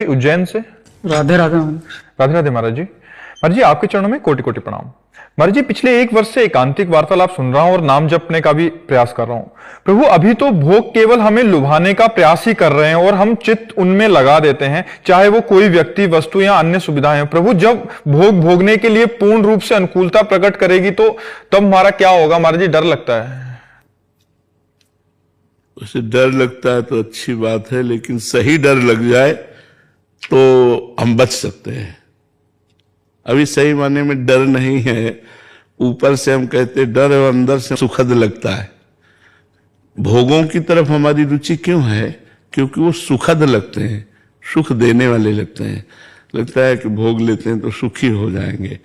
उज्जैन से। राधे राधे महाराज। राधे राधे महाराज जी। महाराज जी, आपके चरणों में कोटि कोटि प्रणाम। महाराज जी, पिछले 1 वर्ष से एकांतिक वार्तालाप सुन रहा हूं और नाम जपने का भी प्रयास कर रहा हूं। प्रभु, अभी तो भोग केवल हमें लुभाने का प्रयास ही कर रहे हैं और हम चित्त उनमें लगा देते हैं, चाहे वो कोई व्यक्ति, वस्तु या अन्य सुविधाएं। प्रभु, जब भोग भोगने के लिए पूर्ण रूप से अनुकूलता प्रकट करेगी तो तब हमारा क्या होगा? महाराज जी, डर लगता है। उसे डर लगता है तो अच्छी बात है, लेकिन सही डर लग जाए तो हम बच सकते हैं। अभी सही माने में डर नहीं है, ऊपर से हम कहते डर और अंदर से सुखद लगता है। भोगों की तरफ हमारी रुचि क्यों है? क्योंकि वो सुखद लगते हैं, सुख देने वाले लगते हैं। लगता है कि भोग लेते हैं तो सुखी हो जाएंगे,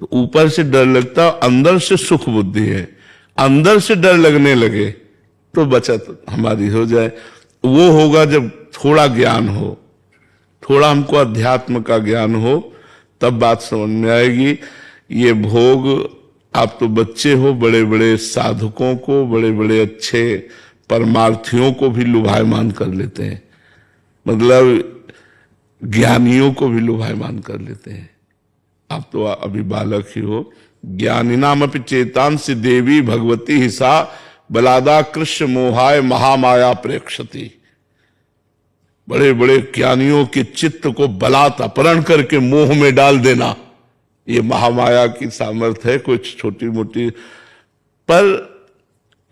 तो ऊपर से डर लगता है, अंदर से सुख बुद्धि है। अंदर से डर लगने लगे तो बचत हमारी हो जाए। वो होगा जब थोड़ा ज्ञान हो, थोड़ा हमको अध्यात्म का ज्ञान हो, तब बात समझ में आएगी। ये भोग, आप तो बच्चे हो, बड़े बड़े साधकों को, बड़े बड़े अच्छे परमार्थियों को भी लुभायमान कर लेते हैं, मतलब ज्ञानियों को भी लुभायमान कर लेते हैं। आप तो अभी बालक ही हो। ज्ञानिनाम अपि चेतांसि देवी भगवती हिसा बलादा कृष्ण मोहाय महामाया प्रेक्षति। बड़े बड़े ज्ञानियों के चित्त को बलात् अपहरण करके मोह में डाल देना, ये महामाया की सामर्थ्य है, कुछ छोटी मोटी। पर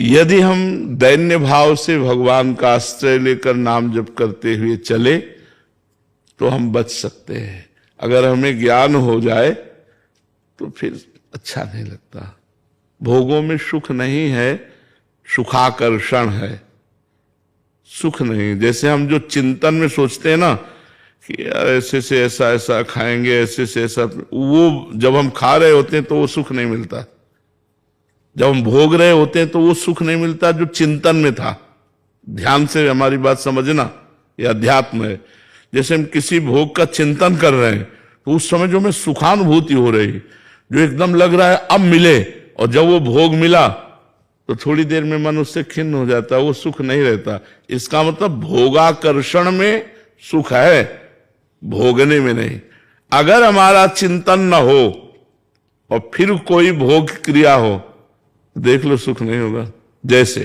यदि हम दैन्य भाव से भगवान का आश्रय लेकर नाम जप करते हुए चले तो हम बच सकते हैं। अगर हमें ज्ञान हो जाए तो फिर अच्छा नहीं लगता। भोगों में सुख नहीं है, सुखाकर्षण है, सुख नहीं। जैसे हम जो चिंतन में सोचते हैं ना कि यार ऐसे से ऐसा ऐसा खाएंगे, ऐसे से ऐसा, वो जब हम खा रहे होते हैं तो वो सुख नहीं मिलता। जब हम भोग रहे होते हैं तो वो सुख नहीं मिलता जो चिंतन में था। ध्यान से हमारी बात समझना, ये अध्यात्म है। जैसे हम किसी भोग का चिंतन कर रहे हैं तो उस समय जो हमें सुखानुभूति हो रही, जो एकदम लग रहा है अब मिले, और जब वो भोग मिला तो थोड़ी देर में मन उससे खिन्न हो जाता है, वो सुख नहीं रहता। इसका मतलब भोगाकर्षण में सुख है, भोगने में नहीं। अगर हमारा चिंतन न हो और फिर कोई भोग क्रिया हो, देख लो सुख नहीं होगा। जैसे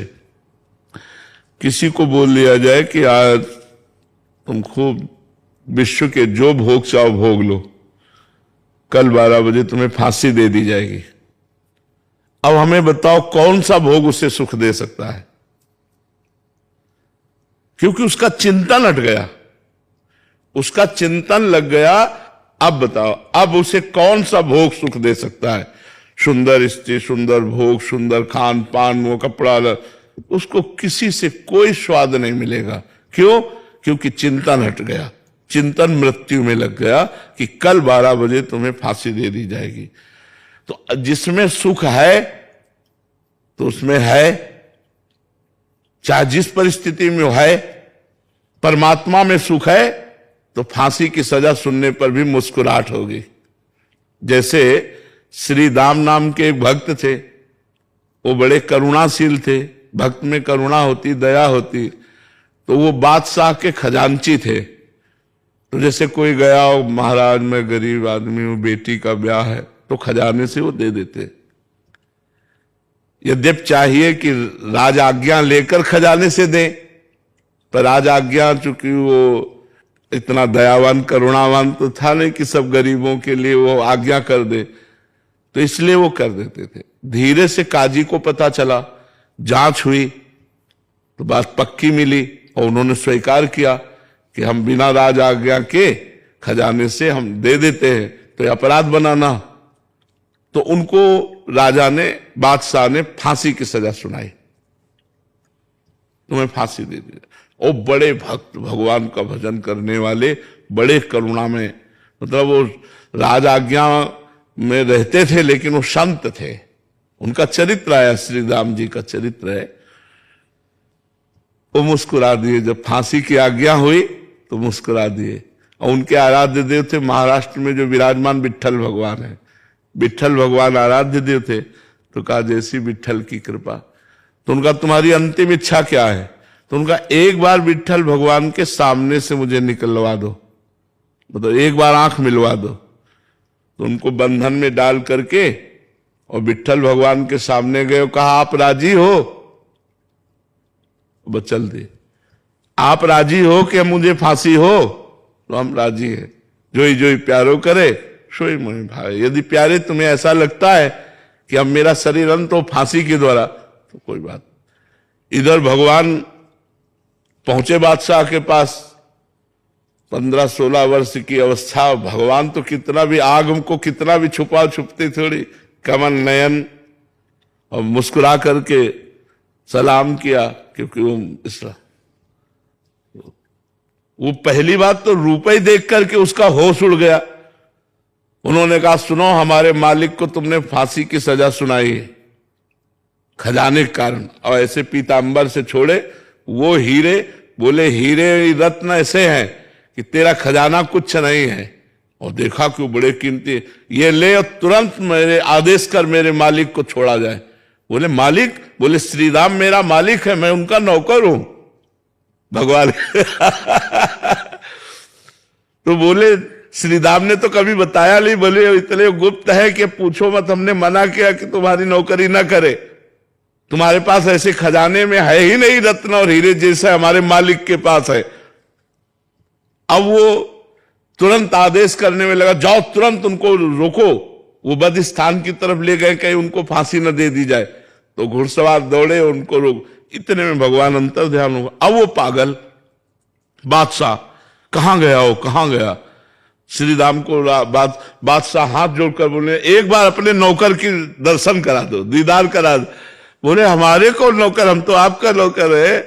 किसी को बोल दिया जाए कि आज तुम खूब विश्व के जो भोग चाहो भोग लो, कल 12 बजे तुम्हें फांसी दे दी जाएगी। अब हमें बताओ कौन सा भोग उसे सुख दे सकता है? क्योंकि उसका चिंतन हट गया, उसका चिंतन लग गया। अब बताओ, अब उसे कौन सा भोग सुख दे सकता है? सुंदर स्त्री, सुंदर भोग, सुंदर खान पान, वो कपड़ा, उसको किसी से कोई स्वाद नहीं मिलेगा। क्यों? क्योंकि चिंतन हट गया, चिंतन मृत्यु में लग गया कि कल 12 बजे तुम्हें फांसी दे दी जाएगी। तो जिसमें सुख है तो उसमें है, चाहे जिस परिस्थिति में है। परमात्मा में सुख है तो फांसी की सजा सुनने पर भी मुस्कुराहट होगी। जैसे श्री दाम नाम के एक भक्त थे, वो बड़े करुणाशील थे। भक्त में करुणा होती, दया होती। तो वो बादशाह के खजांची थे। तो जैसे कोई गया हो, महाराज मैं गरीब आदमी हूं, बेटी का ब्याह है, तो खजाने से वो दे देते। यद्यप चाहिए कि राज आज्ञा लेकर खजाने से दें, पर राज आज्ञा चूंकि वो इतना दयावान करुणावान तो था नहीं कि सब गरीबों के लिए वो आज्ञा कर दे, तो इसलिए वो कर देते थे। धीरे से काजी को पता चला, जांच हुई तो बात पक्की मिली और उन्होंने स्वीकार किया कि हम बिना राज आज्ञा के खजाने से हम दे देते हैं, तो अपराध बनाना। तो उनको राजा ने, बादशाह ने फांसी की सजा सुनाई, तुम्हें फांसी दे दी। वो बड़े भक्त, भगवान का भजन करने वाले, बड़े करुणा में, मतलब वो राज आज्ञा में रहते थे लेकिन वो संत थे। उनका चरित्र है, श्री राम जी का चरित्र है। वो मुस्कुरा दिए जब फांसी की आज्ञा हुई, तो मुस्कुरा दिए। और उनके आराध्य देव थे महाराष्ट्र में जो विराजमान विट्ठल भगवान है। विट्ठल भगवान आराध्य देव थे। तो कहा जैसी विट्ठल की कृपा। तो उनका तुम्हारी अंतिम इच्छा क्या है? तो उनका एक बार विट्ठल भगवान के सामने से मुझे निकलवा दो। मतलब एक बार आंख मिलवा दो। तो उनको बंधन में डाल करके और विट्ठल भगवान के सामने गए, कहा आप राजी हो? बस चल दे, आप राजी हो कि मुझे फांसी हो? तो हम राजी हैं। जोई जोई प्यारो करे सोई मोहि भाए। यदि प्यारे तुम्हें ऐसा लगता है कि अब मेरा शरीर अंत हो फांसी के द्वारा, तो कोई बात। इधर भगवान पहुंचे बादशाह के पास, 15-16 वर्ष की अवस्था। भगवान तो कितना भी आग को कितना भी छुपते थोड़ी, कमल नयन, और मुस्कुरा करके सलाम किया, क्योंकि वो पहली बात तो रूप ही देख करके उसका होश उड़ गया। उन्होंने कहा सुनो, हमारे मालिक को तुमने फांसी की सजा सुनाई है खजाने के कारण, और ऐसे पीतांबर से छोड़े वो हीरे। बोले हीरे रत्न ऐसे हैं कि तेरा खजाना कुछ नहीं है। और देखा कि बड़े कीमती, ये ले और तुरंत मेरे आदेश कर मेरे मालिक को छोड़ा जाए। बोले मालिक? बोले श्री राम मेरा मालिक है, मैं उनका नौकर हूं भगवान। तो बोले श्री राम ने तो कभी बताया नहीं। बोले इतने गुप्त है कि पूछो मत, हमने मना किया कि तुम्हारी नौकरी ना करे। तुम्हारे पास ऐसे खजाने में है ही नहीं रत्न और हीरे जैसे हमारे मालिक के पास है। अब वो तुरंत आदेश करने में लगा, जाओ तुरंत उनको रोको। वो बद स्थान की तरफ ले गए, कहीं उनको फांसी न दे दी जाए। तो घुड़सवार दौड़े उनको रोक। इतने में भगवान अंतर ध्यान होगा। अब वो पागल बादशाह कहां गया हो, कहां गया? श्री राम को बादशाह हाथ जोड़कर बोले एक बार अपने नौकर की दर्शन करा दो, दीदार करा दो। बोले हमारे को नौकर? हम तो आपका नौकर है।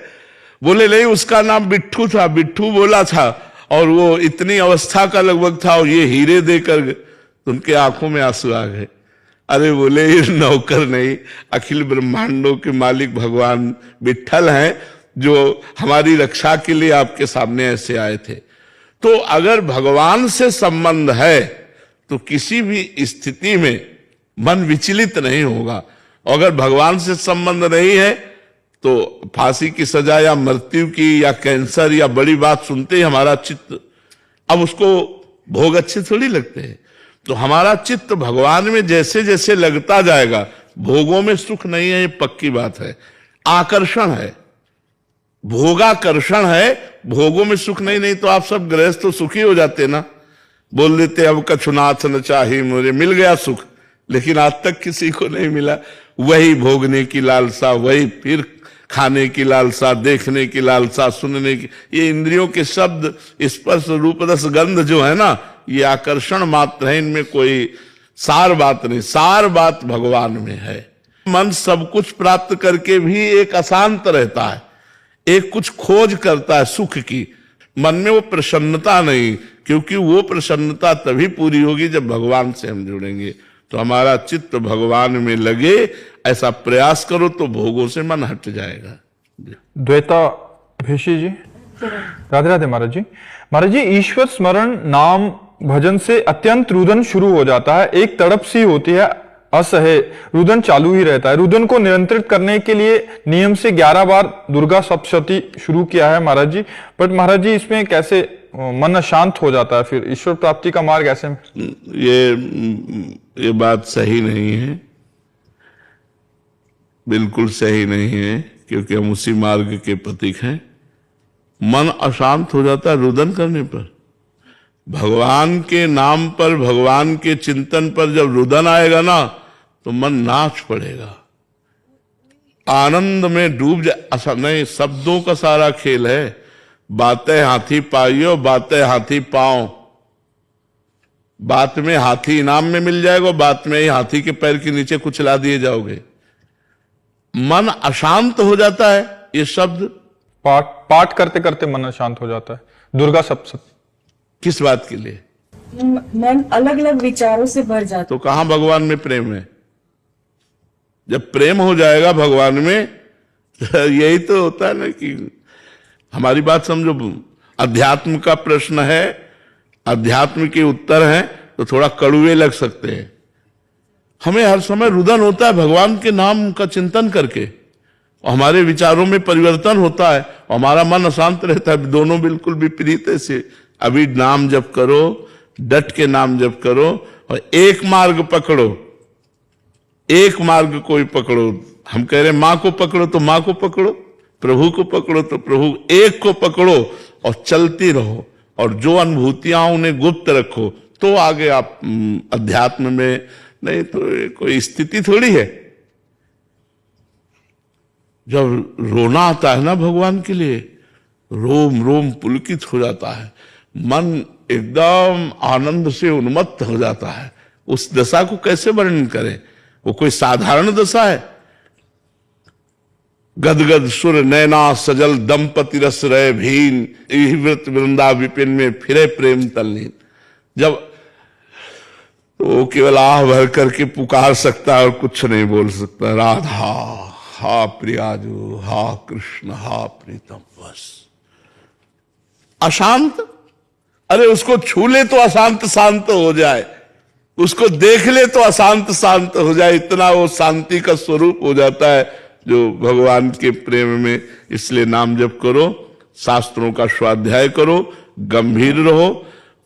बोले नहीं, उसका नाम बिट्ठू था, बिट्ठू बोला था, और वो इतनी अवस्था का लगभग था, और ये हीरे देकर। तो उनके आंखों में आंसू आ गए। अरे बोले ये नौकर नहीं, अखिल ब्रह्मांडों के मालिक भगवान विट्ठल हैं, जो हमारी रक्षा के लिए आपके सामने ऐसे आए थे। तो अगर भगवान से संबंध है तो किसी भी स्थिति में मन विचलित नहीं होगा। अगर भगवान से संबंध नहीं है तो फांसी की सजा या मृत्यु की या कैंसर या बड़ी बात सुनते ही हमारा चित्त, अब उसको भोग अच्छे थोड़ी लगते हैं। तो हमारा चित्त भगवान में जैसे जैसे लगता जाएगा, भोगों में सुख नहीं है, ये पक्की बात है, आकर्षण है, भोगाकर्षण है, भोगों में सुख नहीं तो आप सब गृहस्थ तो सुखी हो जाते ना। बोल देते अब कछुनाथ न चाहिए, मुझे मिल गया सुख, लेकिन आज तक किसी को नहीं मिला। वही भोगने की लालसा, वही फिर खाने की लालसा, देखने की लालसा, सुनने की, ये इंद्रियों के शब्द स्पर्श रूप रस गंध जो है ना, ये आकर्षण मात्र है, इनमें कोई सार बात नहीं। सार बात भगवान में है। मन सब कुछ प्राप्त करके भी एक अशांत रहता है, एक कुछ खोज करता है सुख की। मन में वो प्रसन्नता नहीं, क्योंकि वो प्रसन्नता तभी पूरी होगी जब भगवान से हम जुड़ेंगे। तो हमारा चित्त भगवान में लगे, ऐसा प्रयास करो तो भोगों से मन हट जाएगा। द्वैता भेषी जी, राधे राधे महाराज जी। महाराज जी, ईश्वर स्मरण नाम भजन से अत्यंत रुदन शुरू हो जाता है, एक तड़प सी होती है, असह्य रुदन चालू ही रहता है। रुदन को नियंत्रित करने के लिए नियम से 11 बार दुर्गा सप्तशती शुरू किया है महाराज जी। बट महाराज जी, इसमें कैसे मन अशांत हो जाता है, फिर ईश्वर प्राप्ति का मार्ग ऐसे? ये बात सही नहीं है, बिल्कुल सही नहीं है, क्योंकि हम उसी मार्ग के प्रतीक हैं। मन अशांत हो जाता है रुदन करने पर। भगवान के नाम पर, भगवान के चिंतन पर जब रुदन आएगा ना, तो मन नाच पड़ेगा, आनंद में डूब जाए। नहीं, शब्दों का सारा खेल है। बातें हाथी पाइयो, बातें हाथी पाओ। बात में हाथी इनाम में मिल जाएगा, बात में ही हाथी के पैर के नीचे कुचला दिए जाओगे। मन अशांत हो जाता है, ये शब्द पाठ करते करते मन अशांत हो जाता है। दुर्गा सप्तशती किस बात के लिए? मन अलग अलग विचारों से भर जाता। तो कहां भगवान में प्रेम है? जब प्रेम हो जाएगा भगवान में, तो यही तो होता है ना कि हमारी बात समझो। अध्यात्म का प्रश्न है, अध्यात्म के उत्तर हैं, तो थोड़ा कड़ुए लग सकते हैं। हमें हर समय रुदन होता है भगवान के नाम का चिंतन करके, और हमारे विचारों में परिवर्तन होता है, और हमारा मन अशांत रहता है। दोनों बिल्कुल विपरीत से अभी नाम जप करो, डट के नाम जप करो और एक मार्ग पकड़ो, एक मार्ग कोई पकड़ो। हम कह रहे मां को पकड़ो तो मां को पकड़ो, प्रभु को पकड़ो तो प्रभु, एक को पकड़ो और चलती रहो। और जो अनुभूतियां उन्हें गुप्त रखो, तो आगे आप अध्यात्म में, नहीं तो कोई स्थिति थोड़ी है। जब रोना आता है ना भगवान के लिए, रोम रोम पुलकित हो जाता है, मन एकदम आनंद से उन्मत्त हो जाता है। उस दशा को कैसे वर्णन करें? वो कोई साधारण दशा है? गदगद सुर नैना सजल दंपति रस रहे भीन, व्रत वृंदा विपिन में फिरे प्रेम तल्लीन। जब वो केवल आह भर करके पुकार सकता है और कुछ नहीं बोल सकता, राधा हा प्रियाजू हा कृष्ण हा प्रीतम, बस अशांत। अरे उसको छू ले तो अशांत शांत हो जाए, उसको देख ले तो अशांत शांत हो जाए, इतना वो शांति का स्वरूप हो जाता है जो भगवान के प्रेम में। इसलिए नाम जप करो, शास्त्रों का स्वाध्याय करो, गंभीर रहो,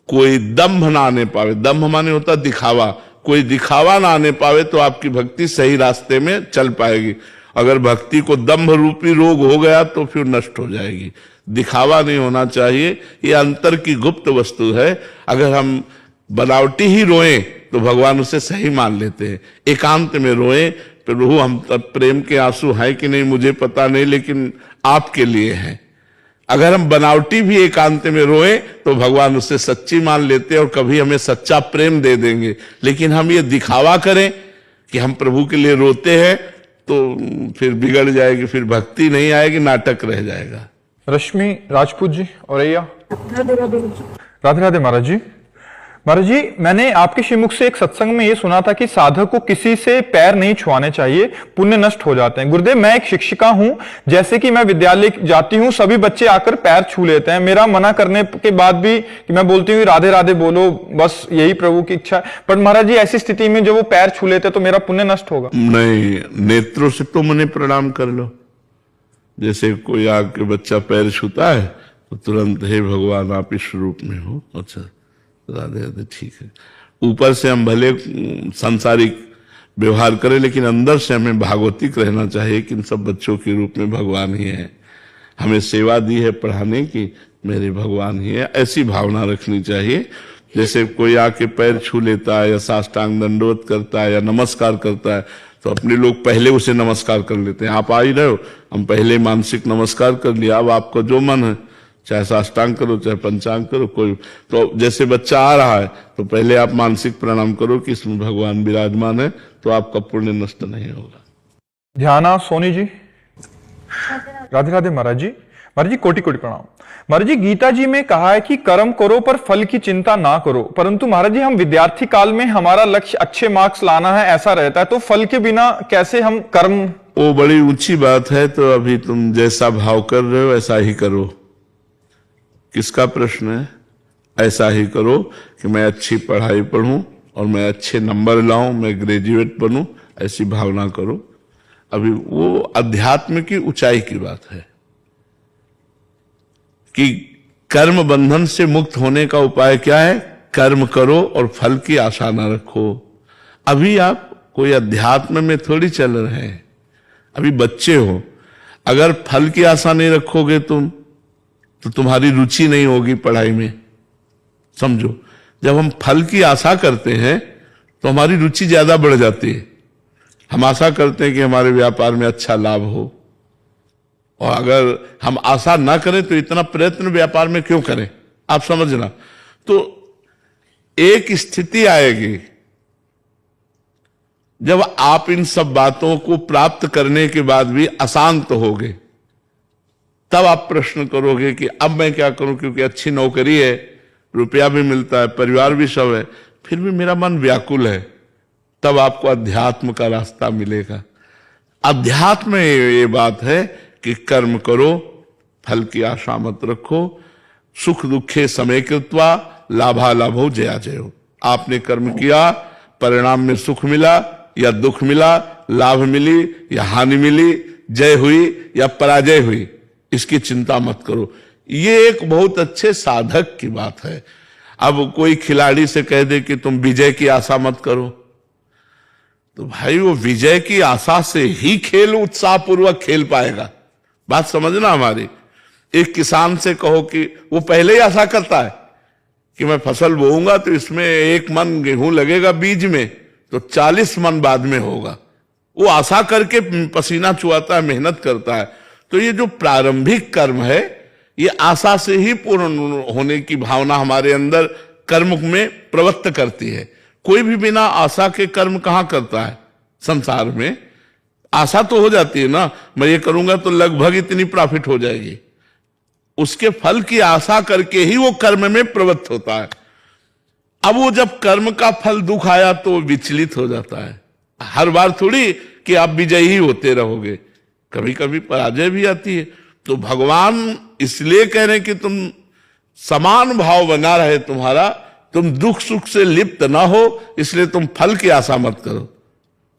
कोई दंभ ना आने पावे। दंभ माने होता दिखावा, कोई दिखावा ना आने पावे तो आपकी भक्ति सही रास्ते में चल पाएगी। अगर भक्ति को दंभ रूपी रोग हो गया तो फिर नष्ट हो जाएगी। दिखावा नहीं होना चाहिए, ये अंतर की गुप्त वस्तु है। अगर हम बनावटी ही रोएं तो भगवान उसे सही मान लेते हैं। एकांत में रोएं, प्रभु हम तब प्रेम के आंसू हैं कि नहीं मुझे पता नहीं, लेकिन आपके लिए हैं। अगर हम बनावटी भी एकांत में रोएं तो भगवान उसे सच्ची मान लेते हैं और कभी हमें सच्चा प्रेम दे देंगे। लेकिन हम ये दिखावा करें कि हम प्रभु के लिए रोते हैं तो फिर बिगड़ जाएगी, फिर भक्ति नहीं आएगी, नाटक रह जाएगा। रश्मि राजपूत जी और अय्या, राधे राधे। राधे राधे महाराज जी। महाराज जी, मैंने आपके श्रीमुख से एक सत्संग में ये सुना था कि साधक को किसी से पैर नहीं छुआने चाहिए, पुण्य नष्ट हो जाते हैं। गुरुदेव, मैं एक शिक्षिका हूं, जैसे कि मैं विद्यालय जाती हूं, सभी बच्चे आकर पैर छू लेते हैं। मेरा मना करने के बाद भी कि मैं बोलती हूँ राधे राधे बोलो, बस यही प्रभु की इच्छा है। पर महाराज जी, ऐसी स्थिति में जब वो पैर छू लेते तो मेरा पुण्य नष्ट होगा? नहीं, नेत्रों से तुम उन्हें प्रणाम कर लो। जैसे कोई आके बच्चा पैर छूता है तो तुरंत, हे भगवान आप इस रूप में हो, अच्छा राधे राधे, ठीक है। ऊपर से हम भले सांसारिक व्यवहार करें, लेकिन अंदर से हमें भागवतिक रहना चाहिए कि इन सब बच्चों के रूप में भगवान ही है। हमें सेवा दी है पढ़ाने की, मेरे भगवान ही है, ऐसी भावना रखनी चाहिए। जैसे कोई आके पैर छू लेता है या साष्टांग दंडवत करता है या नमस्कार करता है तो अपने लोग पहले उसे नमस्कार कर लेते हैं। आप आ ही रहे हो, हम पहले मानसिक नमस्कार कर लिया, अब आपका जो मन है, चाहे साष्टांग करो चाहे पंचांग करो, कोई तो जैसे बच्चा आ रहा है तो पहले आप मानसिक प्रणाम करो कि इसमें भगवान विराजमान है, तो आपका पुण्य नष्ट नहीं होगा। ध्याना सोनी जी, राधे राधे महाराज जी। महाराज जी, कोटि कोटि प्रणाम। महाराज जी, गीता जी में कहा है कि कर्म करो पर फल की चिंता ना करो, परंतु महाराज जी हम विद्यार्थी काल में हमारा लक्ष्य अच्छे मार्क्स लाना है ऐसा रहता है, तो फल के बिना कैसे हम कर्म? वो बड़ी ऊंची बात है। तो अभी तुम जैसा भाव कर रहे हो ऐसा ही करो। किसका प्रश्न है? ऐसा ही करो कि मैं अच्छी पढ़ाई पढ़ूं और मैं अच्छे नंबर लाऊं, मैं ग्रेजुएट बनूं, ऐसी भावना करो। अभी वो अध्यात्म की ऊंचाई की बात है कि कर्म बंधन से मुक्त होने का उपाय क्या है? कर्म करो और फल की आशा न रखो। अभी आप कोई अध्यात्म में थोड़ी चल रहे हैं, अभी बच्चे हो। अगर फल की आशा नहीं रखोगे तुम तो तुम्हारी रुचि नहीं होगी पढ़ाई में। समझो, जब हम फल की आशा करते हैं तो हमारी रुचि ज्यादा बढ़ जाती है। हम आशा करते हैं कि हमारे व्यापार में अच्छा लाभ हो, और अगर हम आशा ना करें तो इतना प्रयत्न व्यापार में क्यों करें? आप समझना। तो एक स्थिति आएगी जब आप इन सब बातों को प्राप्त करने के बाद भी अशांत होगे, तब आप प्रश्न करोगे कि अब मैं क्या करूं, क्योंकि अच्छी नौकरी है, रुपया भी मिलता है, परिवार भी सब है, फिर भी मेरा मन व्याकुल है। तब आपको अध्यात्म का रास्ता मिलेगा। अध्यात्म में ये बात है कि कर्म करो, फल की आशा मत रखो। सुख दुखे समय कृत्वा लाभा लाभो जया जयो। आपने कर्म किया, परिणाम में सुख मिला या दुख मिला, लाभ मिली या हानि मिली, जय हुई या पराजय हुई, इसकी चिंता मत करो। ये एक बहुत अच्छे साधक की बात है। अब कोई खिलाड़ी से कह दे कि तुम विजय की आशा मत करो, तो भाई वो विजय की आशा से ही खेल उत्साहपूर्वक खेल पाएगा। बात समझना हमारी। एक किसान से कहो कि वो पहले ही आशा करता है कि मैं फसल बोऊंगा तो इसमें 1 मन गेहूं लगेगा बीज में, तो 40 मन बाद में होगा। वो आशा करके पसीना चुआता है, मेहनत करता है। तो ये जो प्रारंभिक कर्म है, ये आशा से ही पूर्ण होने की भावना हमारे अंदर कर्म में प्रवृत्त करती है। कोई भी बिना आशा के कर्म कहां करता है संसार में? आशा तो हो जाती है ना, मैं ये करूंगा तो लगभग इतनी प्रॉफिट हो जाएगी, उसके फल की आशा करके ही वो कर्म में प्रवृत्त होता है। अब वो जब कर्म का फल दुख आया तो विचलित हो जाता है। हर बार थोड़ी कि आप विजयी ही होते रहोगे, कभी कभी पराजय भी आती है। तो भगवान इसलिए कह रहे हैं कि तुम समान भाव बना रहे तुम्हारा, तुम दुख सुख से लिप्त ना हो, इसलिए तुम फल की आशा मत करो।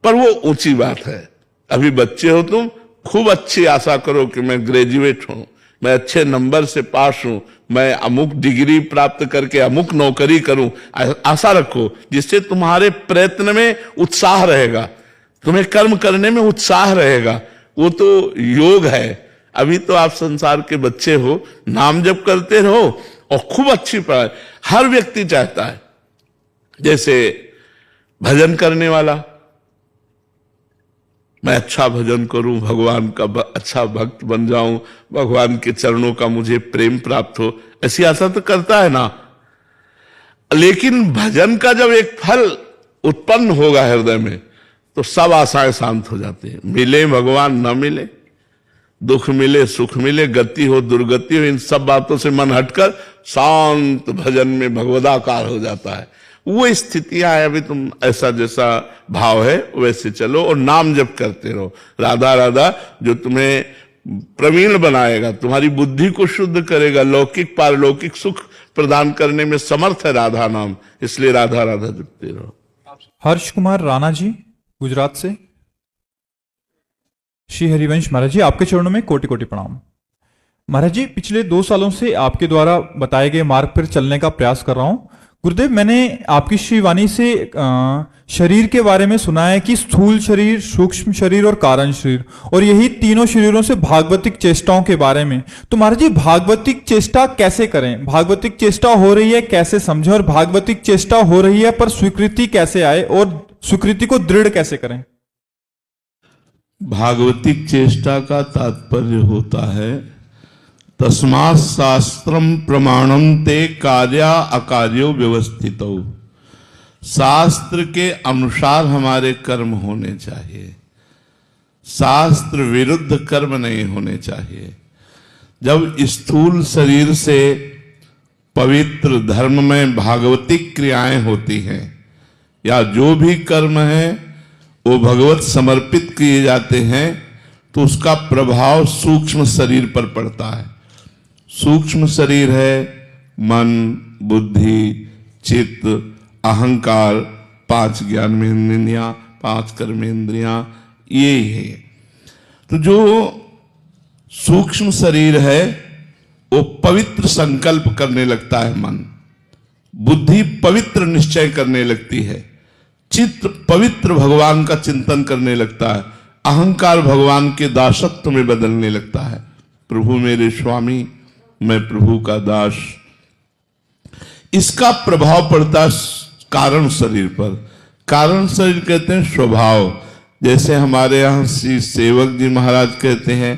पर वो ऊंची बात है। अभी बच्चे हो तुम, खूब अच्छी आशा करो कि मैं ग्रेजुएट हूं, मैं अच्छे नंबर से पास हूं, मैं अमुक डिग्री प्राप्त करके अमुक नौकरी करूं। आशा रखो, जिससे तुम्हारे प्रयत्न में उत्साह रहेगा, तुम्हें कर्म करने में उत्साह रहेगा। वो तो योग है। अभी तो आप संसार के बच्चे हो, नाम जप करते रहो और खूब अच्छी पढ़ाई। हर व्यक्ति चाहता है, जैसे भजन करने वाला, मैं अच्छा भजन करूं, भगवान का अच्छा भक्त बन जाऊं, भगवान के चरणों का मुझे प्रेम प्राप्त हो, ऐसी आशा तो करता है ना। लेकिन भजन का जब एक फल उत्पन्न होगा हृदय में, तो सब आशाएं शांत हो जाती हैं। मिले भगवान न मिले, दुख मिले सुख मिले, गति हो दुर्गति हो, इन सब बातों से मन हटकर शांत भजन में भगवदाकार हो जाता है। वो स्थितियां है। अभी तुम ऐसा जैसा भाव है वैसे चलो और नाम जप करते रहो। राधा राधा जो तुम्हें प्रवीण बनाएगा, तुम्हारी बुद्धि को शुद्ध करेगा, लौकिक पारलौकिक सुख प्रदान करने में समर्थ है राधा नाम, इसलिए राधा राधा जपते रहो। हर्ष कुमार राणा जी गुजरात से। श्री हरिवंश महाराज जी, आपके चरणों में कोटि कोटि प्रणाम। महाराज जी, पिछले 2 सालों से आपके द्वारा बताए गए मार्ग पर चलने का प्रयास कर रहा हूं। गुरुदेव, मैंने आपकी श्री वाणी से शरीर के बारे में सुना है कि स्थूल शरीर, सूक्ष्म शरीर और कारण शरीर, और यही तीनों शरीरों से भागवतिक चेष्टाओं के बारे में। तो महाराज जी, भागवतिक चेष्टा कैसे करें? भागवतिक चेष्टा हो रही है कैसे समझें? और भागवतिक चेष्टा हो रही है पर स्वीकृति कैसे आए और स्वीकृति को दृढ़ कैसे करें? भागवतिक चेष्टा का तात्पर्य होता है तस्मात् शास्त्रम प्रमाणम ते कार्या अकार्यो व्यवस्थितो। शास्त्र के अनुसार हमारे कर्म होने चाहिए, शास्त्र विरुद्ध कर्म नहीं होने चाहिए। जब स्थूल शरीर से पवित्र धर्म में भागवतिक क्रियाएं होती हैं या जो भी कर्म है वो भगवत समर्पित किए जाते हैं, तो उसका प्रभाव सूक्ष्म शरीर पर पड़ता है। सूक्ष्म शरीर है मन, बुद्धि, चित्त, अहंकार, 5 ज्ञानेंद्रियां, 5 कर्मेंद्रियां, ये है। तो जो सूक्ष्म शरीर है वो पवित्र संकल्प करने लगता है मन, बुद्धि पवित्र निश्चय करने लगती है, चित्त पवित्र भगवान का चिंतन करने लगता है, अहंकार भगवान के दासत्व में बदलने लगता है। प्रभु मेरे स्वामी, मैं प्रभु का दास। इसका प्रभाव पड़ता है कारण शरीर पर। कारण शरीर कहते हैं स्वभाव। जैसे हमारे यहाँ श्री सेवक जी महाराज कहते हैं,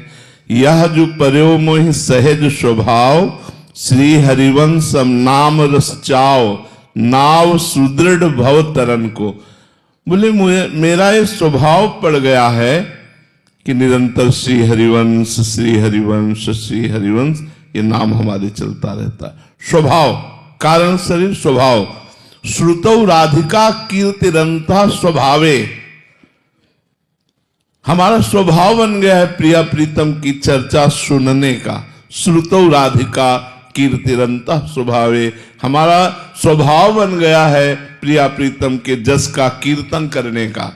यह जो पर्यो मोहि सहज स्वभाव, श्री हरिवंशम नाम रस चाओ, नाव सुदृढ़ भव तरन को। बोले मेरा ये स्वभाव पड़ गया है कि निरंतर श्री हरिवंश श्री हरिवंश श्री हरिवंश ये नाम हमारे चलता रहता है। स्वभाव, कारण शरीर स्वभाव। श्रुतौ राधिका कीर्तिरंता स्वभावे, हमारा स्वभाव बन गया है प्रिया प्रीतम की चर्चा सुनने का। श्रुतौ राधिका कीर्तिरंता स्वभावे, हमारा स्वभाव बन गया है प्रिया प्रीतम के जस का कीर्तन करने का।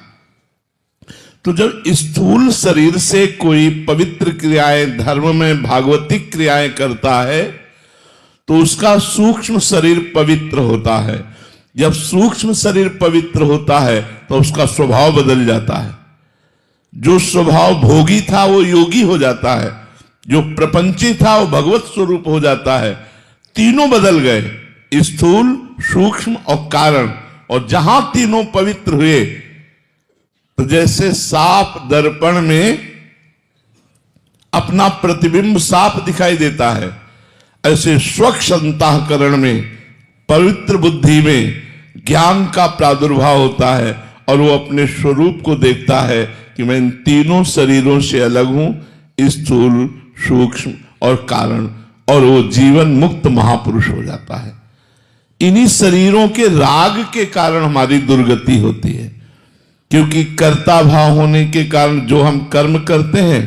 तो जब स्थूल शरीर से कोई पवित्र क्रियाएं, धर्म में भागवतिक क्रियाएं करता है, तो उसका सूक्ष्म शरीर पवित्र होता है। जब सूक्ष्म शरीर पवित्र होता है तो उसका स्वभाव बदल जाता है। जो स्वभाव भोगी था वो योगी हो जाता है, जो प्रपंची था वो भगवत स्वरूप हो जाता है। तीनों बदल गए, स्थूल, सूक्ष्म और कारण। और जहां तीनों पवित्र हुए, तो जैसे साफ दर्पण में अपना प्रतिबिंब साफ दिखाई देता है, ऐसे स्वच्छ अंतःकरण में, पवित्र बुद्धि में ज्ञान का प्रादुर्भाव होता है और वो अपने स्वरूप को देखता है कि मैं इन तीनों शरीरों से अलग हूं, स्थूल, सूक्ष्म और कारण, और वो जीवन मुक्त महापुरुष हो जाता है। इन्हीं शरीरों के राग के कारण हमारी दुर्गति होती है, क्योंकि कर्ता भाव होने के कारण जो हम कर्म करते हैं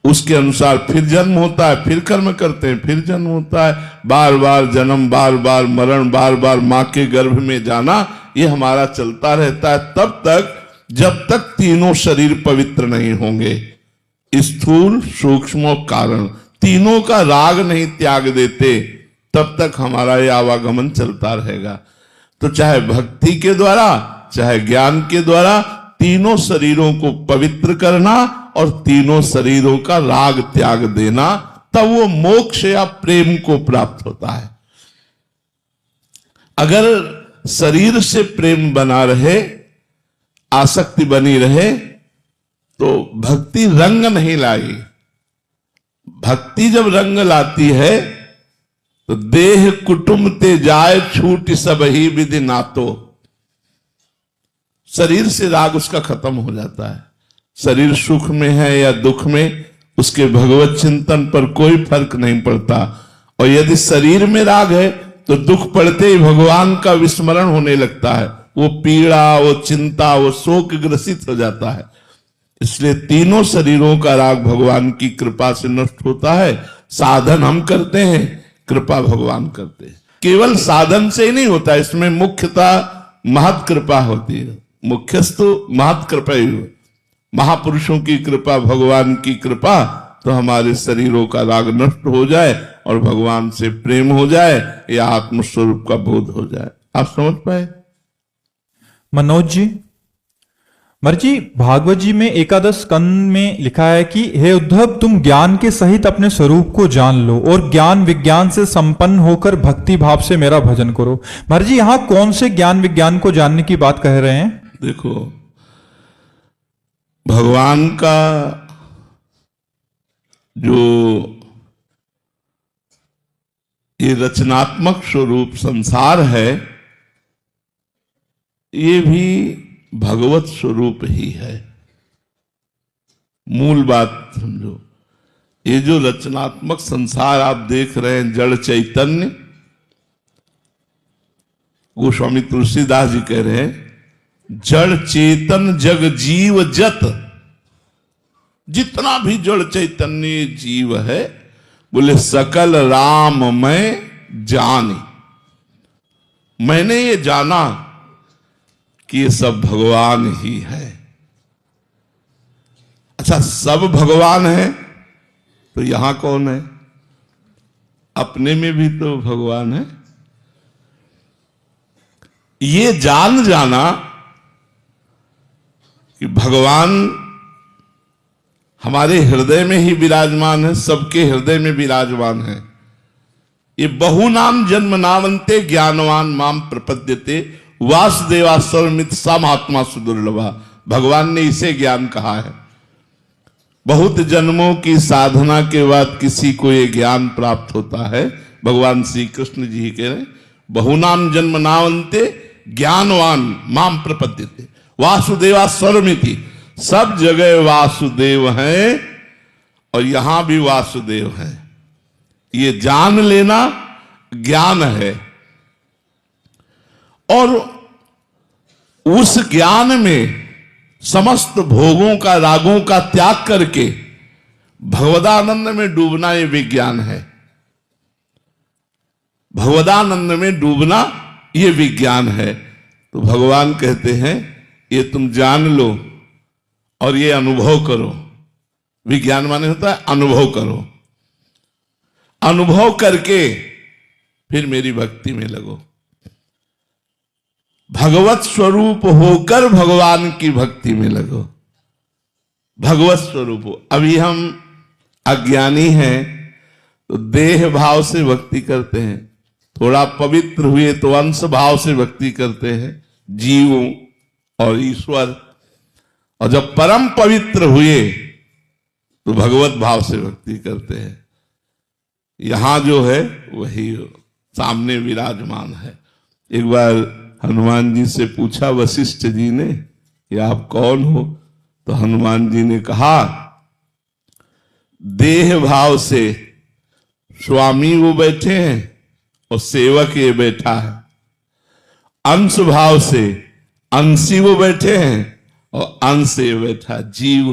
उसके अनुसार फिर जन्म होता है, फिर कर्म करते हैं, फिर जन्म होता है, बार बार जन्म, बार बार मरण, बार बार मां के गर्भ में जाना, ये हमारा चलता रहता है तब तक जब तक तीनों शरीर पवित्र नहीं होंगे। स्थूल, सूक्ष्म और कारण तीनों का राग नहीं त्याग देते, तब तक हमारा ये आवागमन चलता रहेगा। तो चाहे भक्ति के द्वारा, चाहे ज्ञान के द्वारा, तीनों शरीरों को पवित्र करना और तीनों शरीरों का राग त्याग देना, तब वो मोक्ष या प्रेम को प्राप्त होता है। अगर शरीर से प्रेम बना रहे, आसक्ति बनी रहे, तो भक्ति रंग नहीं लाई। भक्ति जब रंग लाती है तो देह कुटुंब ते जाए छूट सब ही विधि नातो। शरीर से राग उसका खत्म हो जाता है। शरीर सुख में है या दुख में, उसके भगवत चिंतन पर कोई फर्क नहीं पड़ता। और यदि शरीर में राग है तो दुख पड़ते ही भगवान का विस्मरण होने लगता है, वो पीड़ा, वो चिंता, वो शोक ग्रसित हो जाता है। इसलिए तीनों शरीरों का राग भगवान की कृपा से नष्ट होता है। साधन हम करते हैं, कृपा भगवान करते हैं। केवल साधन से ही नहीं होता, इसमें मुख्यतः महत कृपा होती है। मुख्यस्तु महत कृपा ही हो, महापुरुषों की कृपा, भगवान की कृपा, तो हमारे शरीरों का राग नष्ट हो जाए और भगवान से प्रेम हो जाए या आत्मस्वरूप का बोध हो जाए। आप समझ पाए? मनोज जी, मर्जी भागवत जी में एकादश स्कंद में लिखा है कि हे उद्धव, तुम ज्ञान के सहित अपने स्वरूप को जान लो और ज्ञान विज्ञान से संपन्न होकर भक्ति भाव से मेरा भजन करो। मर्जी यहां कौन से ज्ञान विज्ञान को जानने की बात कह रहे हैं? देखो, भगवान का जो ये रचनात्मक स्वरूप संसार है, ये भी भगवत स्वरूप ही है। मूल बात समझो, ये जो रचनात्मक संसार आप देख रहे हैं, जड़ चैतन्य, गोस्वामी तुलसीदास जी कह रहे हैं, जड़ चेतन जग जीव जत, जितना भी जड़ चैतन्य जीव है, बोले सकल राम मैं जानी। मैंने ये जाना कि ये सब भगवान ही है। अच्छा, सब भगवान है तो यहां कौन है? अपने में भी तो भगवान है। ये जान जाना कि भगवान हमारे हृदय में ही विराजमान है, सबके हृदय में विराजमान है। ये बहुनाम जन्म नावंते ज्ञानवान माम प्रपद्यते वासुदेवा सर्वमित समात्मा सुदुर्लभा। भगवान ने इसे ज्ञान कहा है। बहुत जन्मों की साधना के बाद किसी को ये ज्ञान प्राप्त होता है। भगवान श्री कृष्ण जी कह रहे, बहुनाम जन्म नावंते ज्ञानवान माम प्रपद्यते वासुदेवा सर्वमिति। सब जगह वासुदेव हैं और यहां भी वासुदेव हैं। ये जान लेना ज्ञान है। और उस ज्ञान में समस्त भोगों का, रागों का त्याग करके भगवदानंद में डूबना, ये विज्ञान है। भगवदानंद में डूबना ये विज्ञान है। तो भगवान कहते हैं, ये तुम जान लो और ये अनुभव करो। विज्ञान माने होता है अनुभव करो। अनुभव करके फिर मेरी भक्ति में लगो। भगवत स्वरूप होकर भगवान की भक्ति में लगो। भगवत स्वरूप हो। अभी हम अज्ञानी हैं तो देह भाव से भक्ति करते हैं, थोड़ा पवित्र हुए तो अंश भाव से भक्ति करते हैं, जीव और ईश्वर, और जब परम पवित्र हुए तो भगवत भाव से भक्ति करते हैं। यहां जो है वही सामने विराजमान है। एक बार हनुमान जी से पूछा वशिष्ठ जी ने कि आप कौन हो, तो हनुमान जी ने कहा देह भाव से स्वामी वो बैठे हैं और सेवक ये बैठा है, अंश भाव से अंशी वो बैठे हैं और अंश ये बैठा जीव,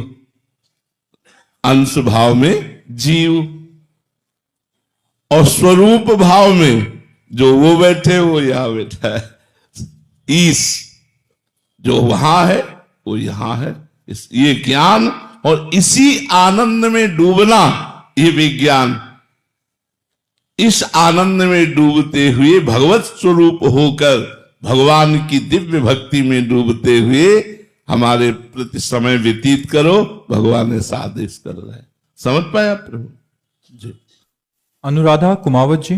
अंश भाव में जीव, और स्वरूप भाव में जो वो बैठे वो यहां बैठा है। ईश जो वहां है वो यहां है। ये ज्ञान और इसी आनंद में डूबना, ये विज्ञान। इस आनंद में डूबते हुए भगवत स्वरूप होकर भगवान की दिव्य भक्ति में डूबते हुए हमारे प्रति समय व्यतीत करो। भगवान ऐसा आदेश कर रहे हैं। समझ पाया प्रभु जी? अनुराधा कुमावत जी,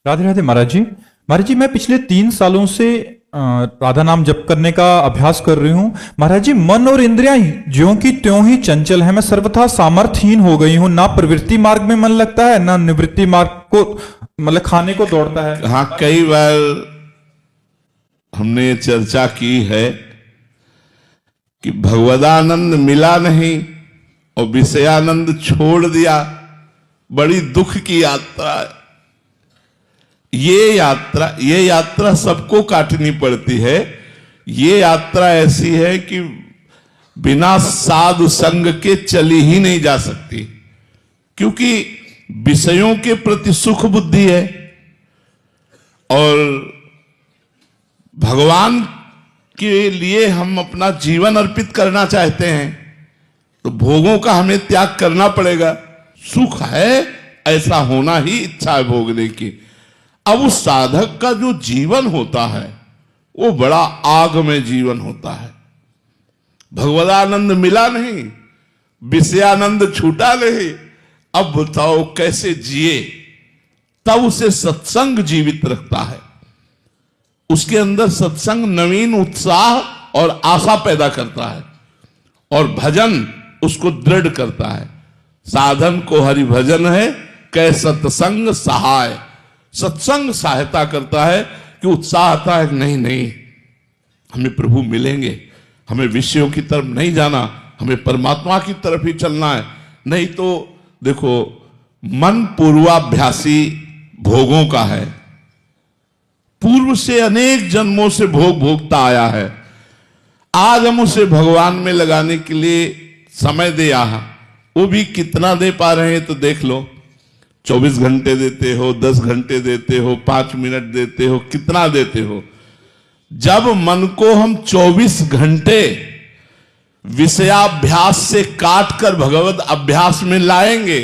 राधे राधे महाराज जी। महाराज जी, मैं पिछले 3 सालों से राधा नाम जप करने का अभ्यास कर रही हूँ। महाराज जी, मन और इंद्रियां ज्यों की त्यों ही चंचल है। मैं सर्वथा सामर्थ्यहीन हो गई हूँ। ना प्रवृत्ति मार्ग में मन लगता है, ना निवृत्ति मार्ग को, मतलब खाने को दौड़ता है। हाँ, कई बार हमने चर्चा की है कि भगवदानंद मिला नहीं और विषयानंद छोड़ दिया। बड़ी दुख की यात्रा है ये यात्रा सबको काटनी पड़ती है। ये यात्रा ऐसी है कि बिना साधु संग के चली ही नहीं जा सकती, क्योंकि विषयों के प्रति सुख बुद्धि है और भगवान के लिए हम अपना जीवन अर्पित करना चाहते हैं, तो भोगों का हमें त्याग करना पड़ेगा। सुख है, ऐसा होना ही इच्छा है भोगने की। अब उस साधक का जो जीवन होता है वो बड़ा आग में जीवन होता है। भगवदानंद मिला नहीं, विषयानंद छूटा नहीं, अब बताओ कैसे जिए? तब उसे सत्संग जीवित रखता है। उसके अंदर सत्संग नवीन उत्साह और आशा पैदा करता है और भजन उसको दृढ़ करता है। साधन को हरि भजन है, कै सत्संग सहाय। सत्संग सहायता करता है कि उत्साह आता है, नहीं नहीं हमें प्रभु मिलेंगे, हमें विषयों की तरफ नहीं जाना, हमें परमात्मा की तरफ ही चलना है। नहीं तो देखो, मन पूर्वाभ्यासी भोगों का है, पूर्व से अनेक जन्मों से भोग भोगता आया है। आज हम उसे भगवान में लगाने के लिए समय दे आहा, वो भी कितना दे पा रहे हैं तो देख लो। 24 घंटे देते हो, 10 घंटे देते हो, 5 मिनट देते हो, कितना देते हो? जब मन को हम 24 घंटे विषयाभ्यास से काट कर भगवत अभ्यास में लाएंगे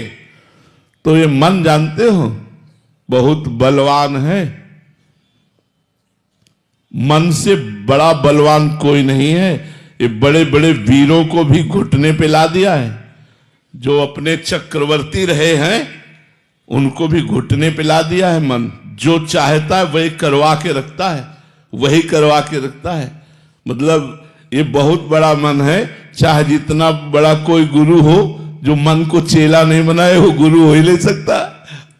तो ये मन, जानते हो, बहुत बलवान है। मन से बड़ा बलवान कोई नहीं है। ये बड़े बड़े वीरों को भी घुटने पे ला दिया है। जो अपने चक्रवर्ती रहे हैं उनको भी घुटने पे ला दिया है मन। जो चाहता है वही करवा के रखता है, वही करवा के रखता है। मतलब ये बहुत बड़ा मन है। चाहे जितना बड़ा कोई गुरु हो, जो मन को चेला नहीं बनाए वो गुरु हो ही नहीं सकता।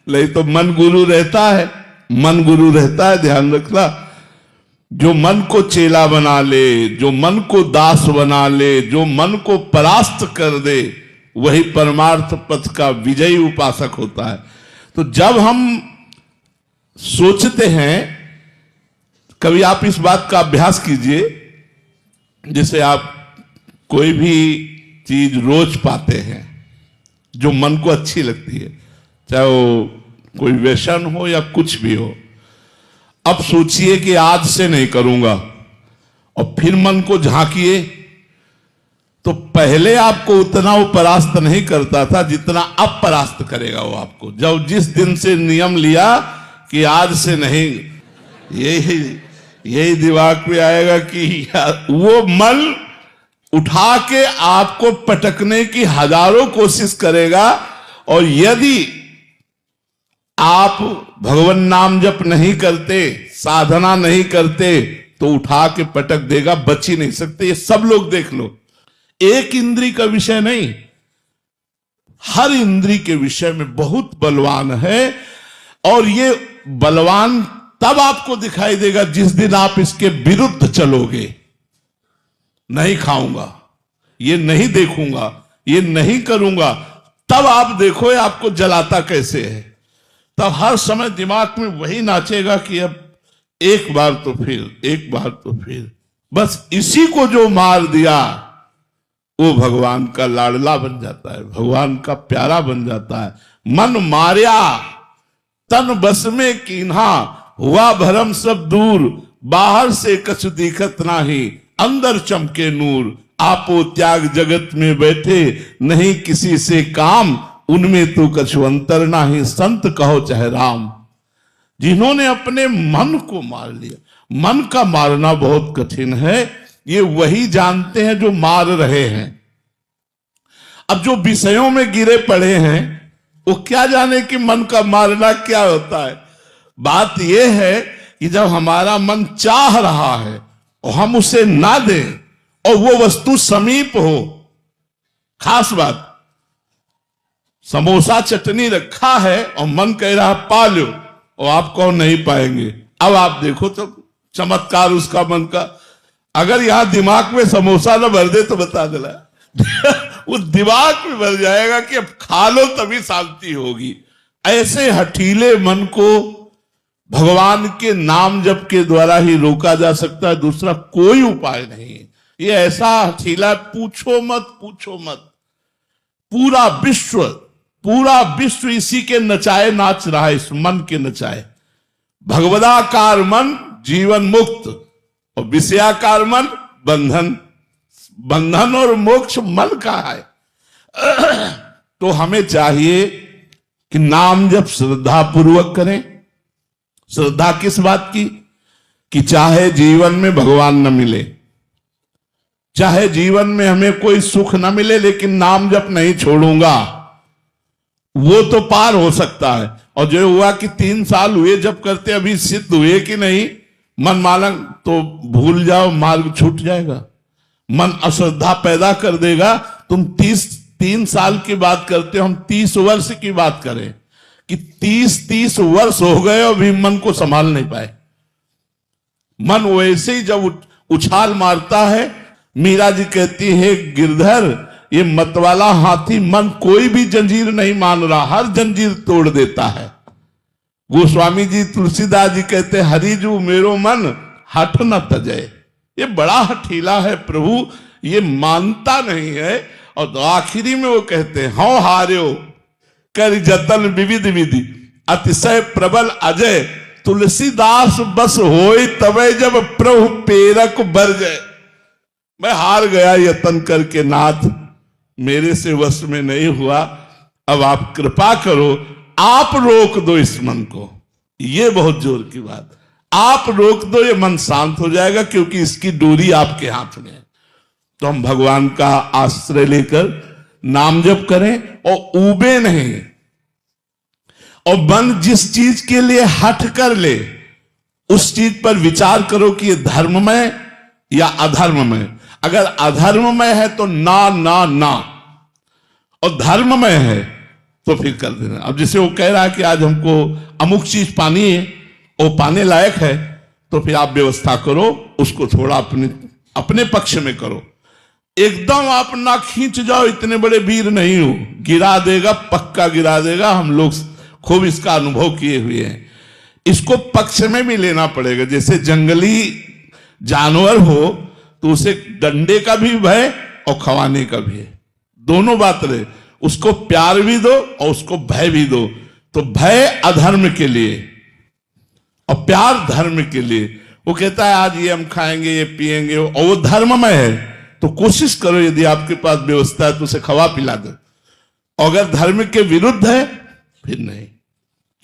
नहीं तो मन गुरु रहता है, मन गुरु रहता है, ध्यान रखना। जो मन को चेला बना ले, जो मन को दास बना ले, जो मन को परास्त कर दे, वही परमार्थ पथ का विजयी उपासक होता है। तो जब हम सोचते हैं, कभी आप इस बात का अभ्यास कीजिए, जैसे आप कोई भी चीज रोज पाते हैं जो मन को अच्छी लगती है, चाहे वो कोई व्यसन हो या कुछ भी हो। अब सोचिए कि आज से नहीं करूंगा, और फिर मन को झांकिए तो पहले आपको उतना वो परास्त नहीं करता था जितना अब परास्त करेगा वो आपको। जब जिस दिन से नियम लिया कि आज से नहीं, यही दिमाग में आएगा कि वो मन उठा के आपको पटकने की हजारों कोशिश करेगा, और यदि आप भगवान नाम जप नहीं करते, साधना नहीं करते, तो उठा के पटक देगा, बच ही नहीं सकते। ये सब लोग देख लो, एक इंद्री का विषय नहीं, हर इंद्री के विषय में बहुत बलवान है। और ये बलवान तब आपको दिखाई देगा जिस दिन आप इसके विरुद्ध चलोगे। नहीं खाऊंगा, ये नहीं देखूंगा, ये नहीं करूंगा, तब आप देखो आपको जलाता कैसे है। तब हर समय दिमाग में वही नाचेगा कि अब एक बार तो फिर, एक बार तो फिर। बस इसी को जो मार दिया वो भगवान का लाडला बन जाता है, भगवान का प्यारा बन जाता है। मन मार्या तन बस में कीन्हा, हुआ भरम सब दूर, बाहर से कछ दिखत नाही, अंदर चमके नूर। आपो त्याग जगत में बैठे, नहीं किसी से काम, उनमें तो कछु अंतर नाही, संत कहो चाहे राम। जिन्होंने अपने मन को मार लिया, मन का मारना बहुत कठिन है, ये वही जानते हैं जो मार रहे हैं। अब जो विषयों में गिरे पड़े हैं वो क्या जाने कि मन का मारना क्या होता है। बात यह है कि जब हमारा मन चाह रहा है और हम उसे ना दें और वो वस्तु समीप हो, खास बात, समोसा चटनी रखा है और मन कह रहा पा लो, और आप कहो नहीं पाएंगे। अब आप देखो तो चमत्कार उसका मन का, अगर यहां दिमाग में समोसा न भर दे तो बता देना वो दिमाग में भर जाएगा कि अब खा लो तभी शांति होगी। ऐसे हठीले मन को भगवान के नाम जप के द्वारा ही रोका जा सकता है, दूसरा कोई उपाय नहीं। ये ऐसा हठीला, पूछो मत, पूछो मत। पूरा विश्व इसी के नचाए नाच रहा है, इस मन के नचाए। भगवदाकार मन जीवन मुक्त और विषयाकार मन बंधन। बंधन और मोक्ष मन का है। तो हमें चाहिए कि नाम जब श्रद्धा पूर्वक करें। श्रद्धा किस बात की? कि चाहे जीवन में भगवान न मिले, चाहे जीवन में हमें कोई सुख न मिले, लेकिन नाम जप नहीं छोड़ूंगा, वो तो पार हो सकता है। और जो हुआ कि 3 साल हुए जब करते, अभी सिद्ध हुए कि नहीं, मन मालंग, तो भूल जाओ, मार्ग छूट जाएगा। मन अश्रद्धा पैदा कर देगा। तुम 3 साल की बात करते हो, हम 30 वर्ष की बात करें कि 30 वर्ष हो गए और भी मन को संभाल नहीं पाए। मन वैसे ही जब उछाल मारता है, मीरा जी कहती है गिरधर ये मतवाला हाथी मन कोई भी जंजीर नहीं मान रहा, हर जंजीर तोड़ देता है। गोस्वामी जी, तुलसीदास जी कहते हरिजू मेरो मन हठ न तजय। ये बड़ा हठीला है प्रभु, ये मानता नहीं है। और तो आखिरी में वो कहते हैं हौ हार्यो कर जतन विविध विधि, अतिशय प्रबल अजय, तुलसीदास बस होए तबे जब प्रभु पेरक बरजय। मैं हार गया यतन करके नाथ, मेरे से वश में नहीं हुआ, अब आप कृपा करो, आप रोक दो इस मन को। ये बहुत जोर की बात, आप रोक दो, ये मन शांत हो जाएगा, क्योंकि इसकी डोरी आपके हाथ में है। तो हम भगवान का आश्रय लेकर नाम जप करें और ऊबे नहीं। और मन जिस चीज के लिए हट कर ले, उस चीज पर विचार करो कि ये धर्ममय या अधर्ममय। अगर अधर्ममय है तो ना ना ना, और धर्ममय है तो फिर कर देना। अब जैसे वो कह रहा है कि आज हमको अमुक चीज पानी है, वो पाने लायक है, तो फिर आप व्यवस्था करो, उसको थोड़ा अपने पक्ष में करो। एकदम आप ना खींच जाओ, इतने बड़े वीर नहीं हो, गिरा देगा, पक्का गिरा देगा। हम लोग खूब इसका अनुभव किए हुए हैं। इसको पक्ष में भी लेना पड़ेगा। जैसे जंगली जानवर हो तो उसे डंडे का भी भय और खवाने का भी है, दोनों बात रहे। उसको प्यार भी दो और उसको भय भी दो। तो भय अधर्म के लिए और प्यार धर्म के लिए। वो कहता है आज ये हम खाएंगे, ये पिएंगे, और वो धर्ममय है, तो कोशिश करो, यदि आपके पास व्यवस्था है तो उसे खवा पिला दो। अगर धर्म के विरुद्ध है फिर नहीं,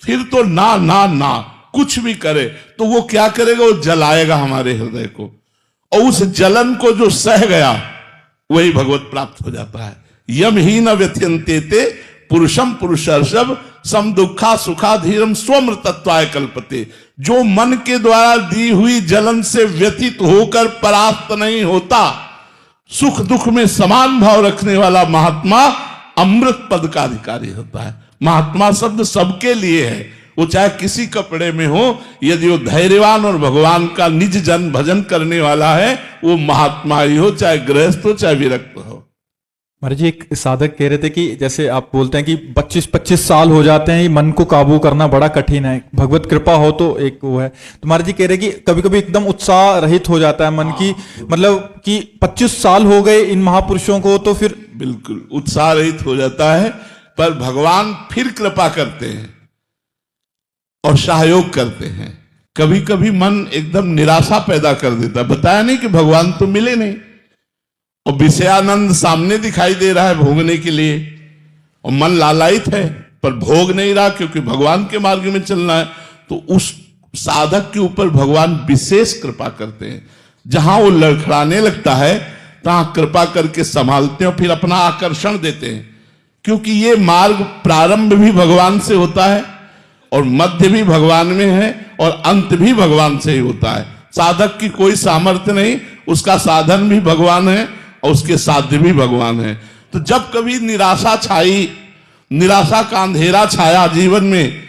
फिर तो ना ना ना, कुछ भी करे तो वो क्या करेगा, वो जलाएगा हमारे हृदय को, और उस जलन को जो सह गया वही भगवत प्राप्त हो जाता है। यम ही न व्यथ्यंते ते पुरुषम पुरुषर्षभ सम दुखा सुखा धीरम स्वमृतत्वाय कल्पते। जो मन के द्वारा दी हुई जलन से व्यथित होकर परास्त नहीं होता, सुख दुख में समान भाव रखने वाला महात्मा अमृत पद का अधिकारी होता है। महात्मा शब्द सबके लिए है, वो चाहे किसी कपड़े में हो, यदि वो धैर्यवान और भगवान का निज जन भजन करने वाला है, वो महात्मा ही हो, चाहे गृहस्थ हो चाहे विरक्त हो। महाराज जी, एक साधक कह रहे थे कि जैसे आप बोलते हैं कि 25-25 साल हो जाते हैं, मन को काबू करना बड़ा कठिन है, भगवत कृपा हो तो एक वो है। तो महाराज जी कह रहे हैं कि कभी कभी एकदम उत्साह रहित हो जाता है मन की, मतलब कि 25 साल हो गए इन महापुरुषों को, तो फिर बिल्कुल उत्साह रहित हो जाता है, पर भगवान फिर कृपा करते हैं और सहयोग करते हैं। कभी कभी मन एकदम निराशा पैदा कर देता है, बताया नहीं कि भगवान तो मिले नहीं, और विषयानंद सामने दिखाई दे रहा है भोगने के लिए, और मन लालायित है पर भोग नहीं रहा क्योंकि भगवान के मार्ग में चलना है। तो उस साधक के ऊपर भगवान विशेष कृपा करते हैं। जहां वो लड़खड़ाने लगता है तहां कृपा करके संभालते हैं और फिर अपना आकर्षण देते हैं, क्योंकि ये मार्ग प्रारंभ भी भगवान से होता है और मध्य भी भगवान में है और अंत भी भगवान से ही होता है। साधक की कोई सामर्थ्य नहीं, उसका साधन भी भगवान है और उसके साध्य भी भगवान है। तो जब कभी निराशा छाई, निराशा का अंधेरा छाया जीवन में,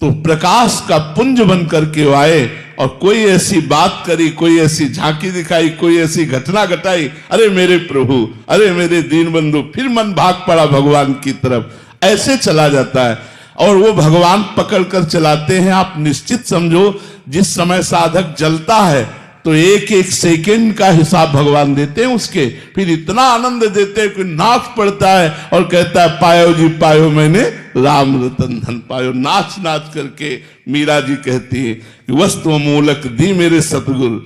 तो प्रकाश का पुंज बन करके वो आए और कोई ऐसी बात करी, कोई ऐसी झांकी दिखाई, कोई ऐसी घटना घटाई, अरे मेरे प्रभु, अरे मेरे दीन बंधु, फिर मन भाग पड़ा भगवान की तरफ। ऐसे चला जाता है और वो भगवान पकड़ कर चलाते हैं। आप निश्चित समझो, जिस समय साधक जलता है तो एक एक सेकंड का हिसाब भगवान देते हैं उसके, फिर इतना आनंद देते हैं कि नाच पड़ता है और कहता है पायो जी पायो, मैंने राम रतन धन पायो। नाच नाच करके मीरा जी कहती है कि वस्तु अमूलक दी मेरे सतगुरु,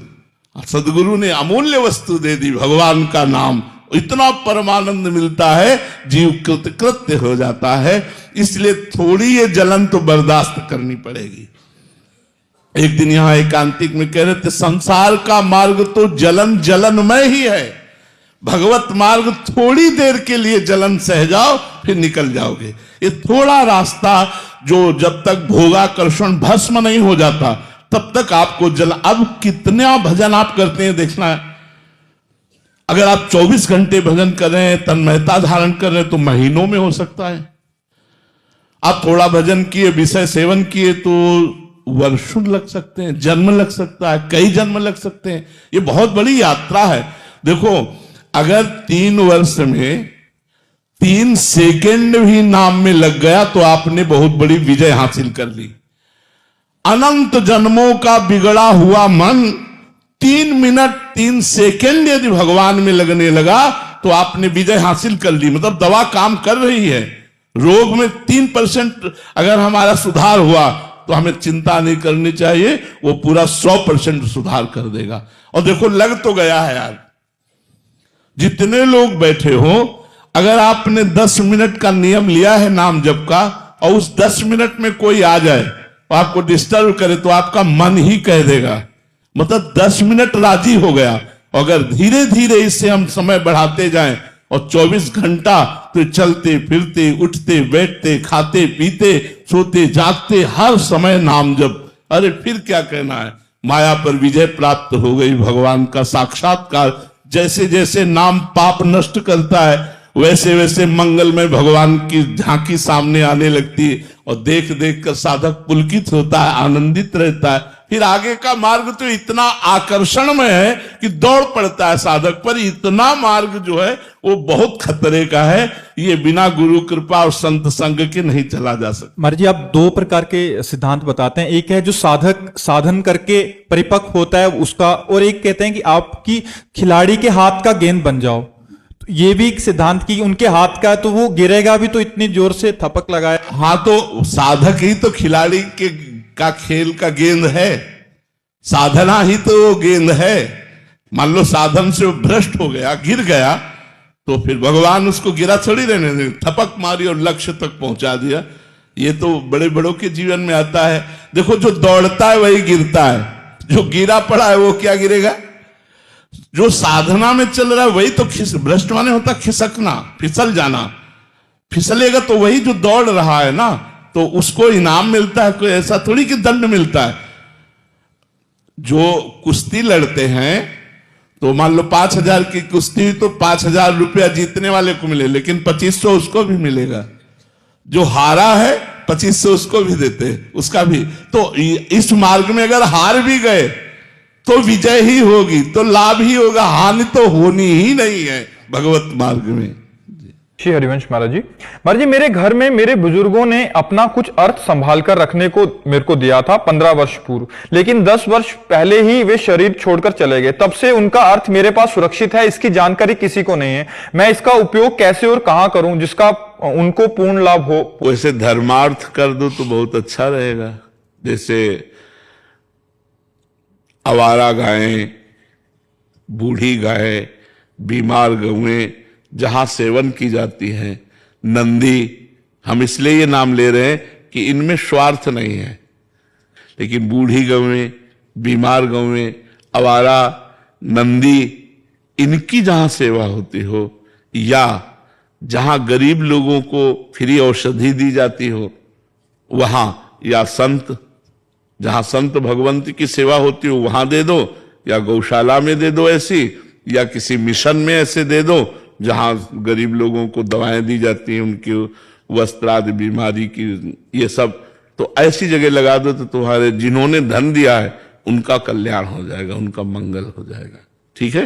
सदगुरु ने अमूल्य वस्तु दे दी, भगवान का नाम। इतना परमानंद मिलता है, जीव कृतकृत्य हो जाता है। इसलिए थोड़ी ये जलन तो बर्दाश्त करनी पड़ेगी। एक दिन यहां एकांतिक में कह रहे थे, संसार का मार्ग तो जलन जलनमय ही है, भगवत मार्ग थोड़ी देर के लिए जलन सह जाओ फिर निकल जाओगे। ये थोड़ा रास्ता जो जब तक भोगाकर्षण भस्म नहीं हो जाता तब तक आपको जलन। अब कितना भजन आप करते हैं देखना है, अगर आप 24 घंटे भजन कर रहे हैं, तन्मयता धारण कर रहे हैं, तो महीनों में हो सकता है। आप थोड़ा भजन किए, विषय सेवन किए, तो वर्षों लग सकते हैं, जन्म लग सकता है, कई जन्म लग सकते हैं। ये बहुत बड़ी यात्रा है। देखो, अगर 3 वर्ष में 3 सेकंड भी नाम में लग गया तो आपने बहुत बड़ी विजय हासिल कर ली। अनंत जन्मों का बिगड़ा हुआ मन 3 मिनट 3 सेकंड यदि भगवान में लगने लगा तो आपने विजय हासिल कर ली। मतलब दवा काम कर रही है। रोग में 3% अगर हमारा सुधार हुआ तो हमें चिंता नहीं करनी चाहिए, वो पूरा 100% सुधार कर देगा। और देखो, लग तो गया है यार। जितने लोग बैठे हो, अगर आपने 10 मिनट का नियम लिया है नाम जप का, और उस 10 मिनट में कोई आ जाए और आपको डिस्टर्ब करे, तो आपका मन ही कह देगा, मतलब 10 मिनट राजी हो गया। अगर धीरे धीरे इससे हम समय बढ़ाते जाएं और 24 घंटा तो चलते फिरते, उठते बैठते, खाते पीते, सोते जागते, हर समय नाम जप, अरे फिर क्या कहना है। माया पर विजय प्राप्त हो गई, भगवान का साक्षात्कार। जैसे जैसे नाम पाप नष्ट करता है, वैसे वैसे मंगलमय भगवान की झांकी सामने आने लगती है और देख देख कर साधक पुलकित होता है, आनंदित रहता है। फिर आगे का मार्ग तो इतना आकर्षण में है कि दौड़ पड़ता है साधक पर। इतना मार्ग जो है वो बहुत खतरे का है, ये बिना गुरु कृपा और संत संग के नहीं चला जा सकता। महाराज जी, आप 2 प्रकार के सिद्धांत बताते हैं। एक है जो साधक साधन करके परिपक्व होता है उसका, और एक कहते हैं कि आपकी खिलाड़ी के हाथ का गेंद बन जाओ। तो ये भी एक सिद्धांत की उनके हाथ का, तो वो गिरेगा भी तो इतनी जोर से थपक लगाए। हाँ, तो साधक ही तो खिलाड़ी का खेल का गेंद है, साधना ही तो वो गेंद है। मान लो साधन से वो भ्रष्ट हो गया, गिर गया, तो फिर भगवान उसको गिरा थोड़ी रहने देंगे, थपक मारी और लक्ष्य तक पहुंचा दिया। ये तो बड़े बड़ों के जीवन में आता है। देखो, जो दौड़ता है वही गिरता है, जो गिरा पड़ा है वो क्या गिरेगा? जो साधना में चल रहा है वही तो भ्रष्ट माने होता खिसकना, फिसल जाना। फिसलेगा तो वही जो दौड़ रहा है ना, तो उसको इनाम मिलता है, कोई ऐसा थोड़ी कि दंड मिलता है। जो कुश्ती लड़ते हैं तो मान लो 5,000 की कुश्ती, तो 5,000 रुपया जीतने वाले को मिले, लेकिन 2500 उसको भी मिलेगा। जो हारा है 2500 उसको भी देते हैं, उसका भी। तो इस मार्ग में अगर हार भी गए तो विजय ही होगी, तो लाभ ही होगा, हानि तो होनी ही नहीं है भगवत मार्ग में। श्री हरिवंश महाराज जी, महाराज जी, मेरे घर में मेरे बुजुर्गों ने अपना कुछ अर्थ संभाल कर रखने को मेरे को दिया था 15 वर्ष पूर्व, लेकिन 10 वर्ष पहले ही वे शरीर छोड़कर चले गए। तब से उनका अर्थ मेरे पास सुरक्षित है, इसकी जानकारी किसी को नहीं है। मैं इसका उपयोग कैसे और कहां करूं जिसका उनको पूर्ण लाभ हो? वैसे धर्मार्थ कर दो तो बहुत अच्छा रहेगा। जैसे आवारा गायें, बूढ़ी गाय, बीमार गौएं जहां सेवन की जाती हैं, नंदी, हम इसलिए ये नाम ले रहे हैं कि इनमें स्वार्थ नहीं है, लेकिन बूढ़ी गौएं, बीमार गौएं, आवारा, नंदी, इनकी जहां सेवा होती हो, या जहां गरीब लोगों को फ्री औषधि दी जाती हो वहां, या संत, जहां संत भगवंत की सेवा होती हो वहां दे दो, या गौशाला में दे दो ऐसी, या किसी मिशन में ऐसे दे दो जहां गरीब लोगों को दवाएं दी जाती हैं, उनकी वस्त्र आदि बीमारी की, ये सब। तो ऐसी जगह लगा दो तो तुम्हारे जिन्होंने धन दिया है उनका कल्याण हो जाएगा, उनका मंगल हो जाएगा। ठीक है।